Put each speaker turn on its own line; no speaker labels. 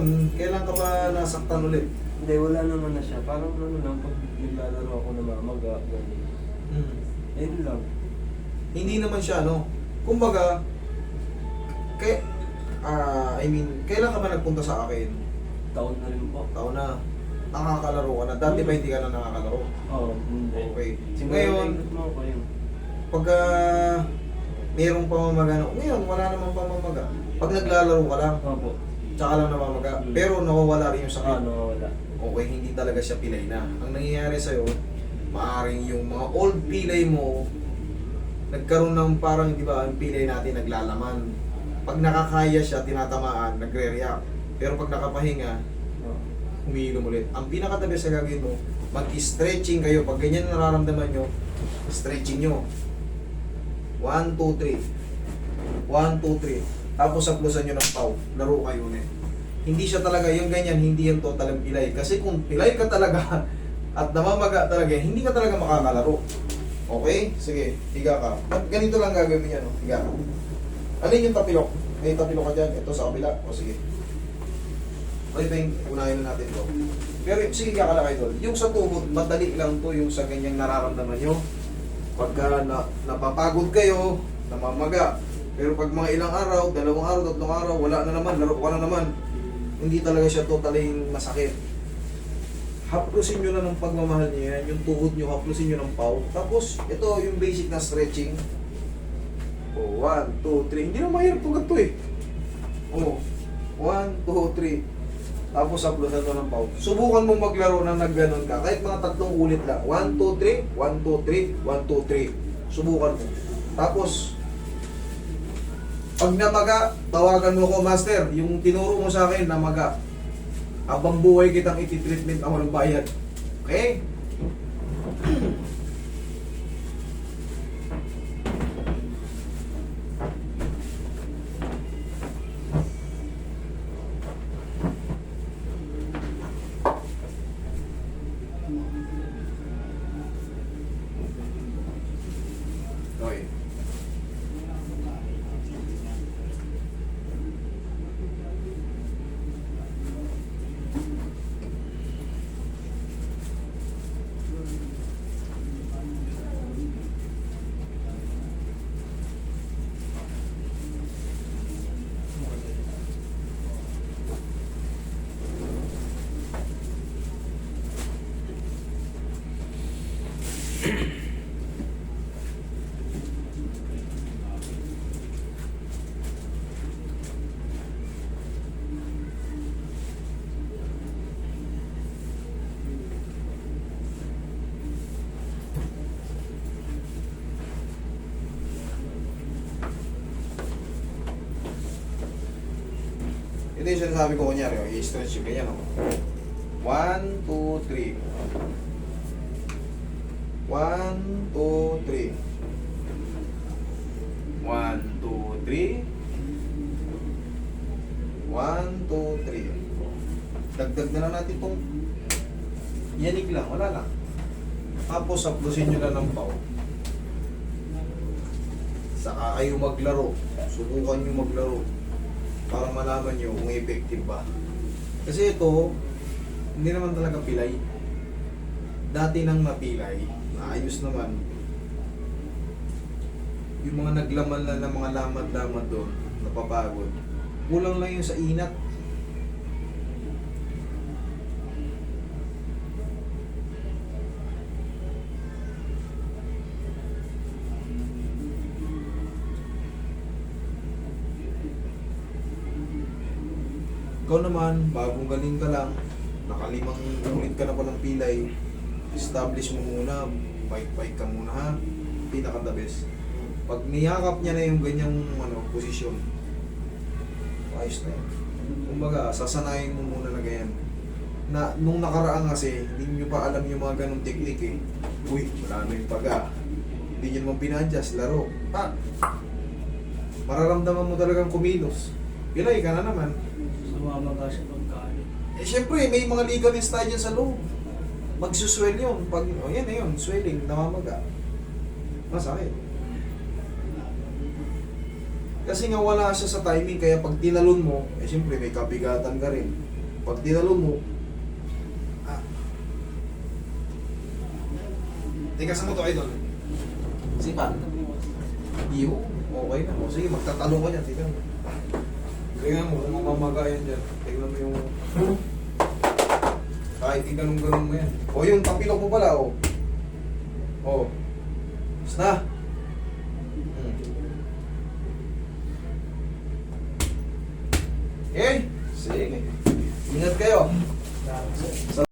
ngayon, kailan ka ba nasaktan ulit?
Hindi, wala naman na siya. Parang ano lang, pag naglalaro ako namamaga, ganun. Ayun lang.
Hindi naman siya, ano, kumbaga, kailan ka ba nagpunta sa akin?
Taon na rin po.
Taon na, nakakalaro ka na. Dati ba hindi ka na nakakalaro?
Oo, hindi.
Okay.
Ngayon,
Ngayon,
mo ko yun.
pagka mayroong pamamaga, ngayon wala namang pamamaga. Pag naglalaro ka lang,
Opo.
tsaka lang namamaga. Pero nawawala rin yung sakit.
Wala.
Okay, hindi talaga siya pilay na. Ang nangyayari sa'yo, maaaring yung mga old pilay mo, nagkaroon ng parang, di ba, ang pilay natin naglalaman. Pag nakakaya siya, tinatamaan, nagre-react. Pero pag nakapahinga, umiinom ulit. Ang pinakatabi sa gagawin mo, mag-stretching kayo. Pag ganyan nararamdaman nyo, stretching nyo. 1, 2, 3. 1, 2, 3. Tapos saplusan nyo ng pau. Laro kayo ulit. Hindi siya talaga, yung ganyan, hindi yung total ang pilay. Kasi kung pilay ka talaga at namamaga talaga, hindi ka talaga makakalaro. Okay? Sige, higa ka. At ganito lang gagawin niya, no? Higa ka. Alin yung tapilok? May tapilok ka dyan. Ito sa kabila. O sige. Okay, Peng, unahin na natin to. Pero sige, higa ka lang kayo. Yung sa tuhod, madali lang to yung sa ganyang nararamdaman nyo. Pagka napapagod kayo, namamaga. Pero pag mga ilang araw, 2 araw, 3 araw, wala na naman, laro ka na naman. Hindi talaga siya totally masakit. Haplusin nyo na ng pagmamahal niyo yan, yung tuhod nyo, haplusin nyo ng pau. Tapos, ito yung basic na stretching. O, 1, 2, 3. Hindi na mahirap itong ganito eh. O, 1, 2, 3. Tapos, haplusan to ng pau. Subukan mo maglaro na nagganon ka. Kahit mga 3 ulit lang. 1, 2, 3, 1, 2, 3, 1, 2, 3. Subukan mo. Tapos, pag namaga, tawagan mo ko, Master. Yung tinuro mo sa akin, namaga. Habang buhay kitang iti-treatment ako ng bayad. Okay? Okay. Ito yung sinasabi ko kunyari, i-stretch yung ganyan, 1, 2, 3. 1, 2, 3. 1, 2, 3. 1, 2, 3. Dagdag na lang natin itong yanig lang, wala lang. Tapos, haplusin nyo na ng pau. Saka kayo maglaro. Subukan nyo maglaro. Para malaman nyo kung effective ba. Kasi ito, hindi naman talaga pilay. Dati nang napilay, naayos naman. Yung mga naglaman na ng mga lamad-lamad doon, napapagod. Kulang lang yung sa inat. Ikaw naman, bagong galing ka lang, nakalimang ulit ka na pa ng pilay, establish mo muna, bike ka muna ha, pinaka the best. Pag niyakap niya na yung ganyang posisyon, ayos na yun. Kumbaga, sasanayin mo muna na ganyan. Na, nung nakaraan kasi, hindi nyo pa alam yung mga ganong technique eh. Uy, wala na yung paga. Hindi nyo naman pinadjust, laro. Mararamdaman mo talagang kumilos. Pilay ka na naman.
Sumamaga siya pagkain.
Siyempre, may mga ligaments tayo dyan sa loob. Magsuswell yun. Pag, yan na yun, swelling, namamaga. Masakit. Kasi nga wala siya sa timing, kaya pag tinalon mo, siyempre may kabigatan ka rin. Pag tinalo mo, ah. Tigasan mo to, idol. Sipa. Iyo, okay na. O sige, magtatalong ka dyan. Tingnan mo. Tingnan mo kung mamamagayan dyan. Tingnan mo yung... Kahit ganun-ganun mo yan. O yung tapilok mo pala, o. O. Basta na.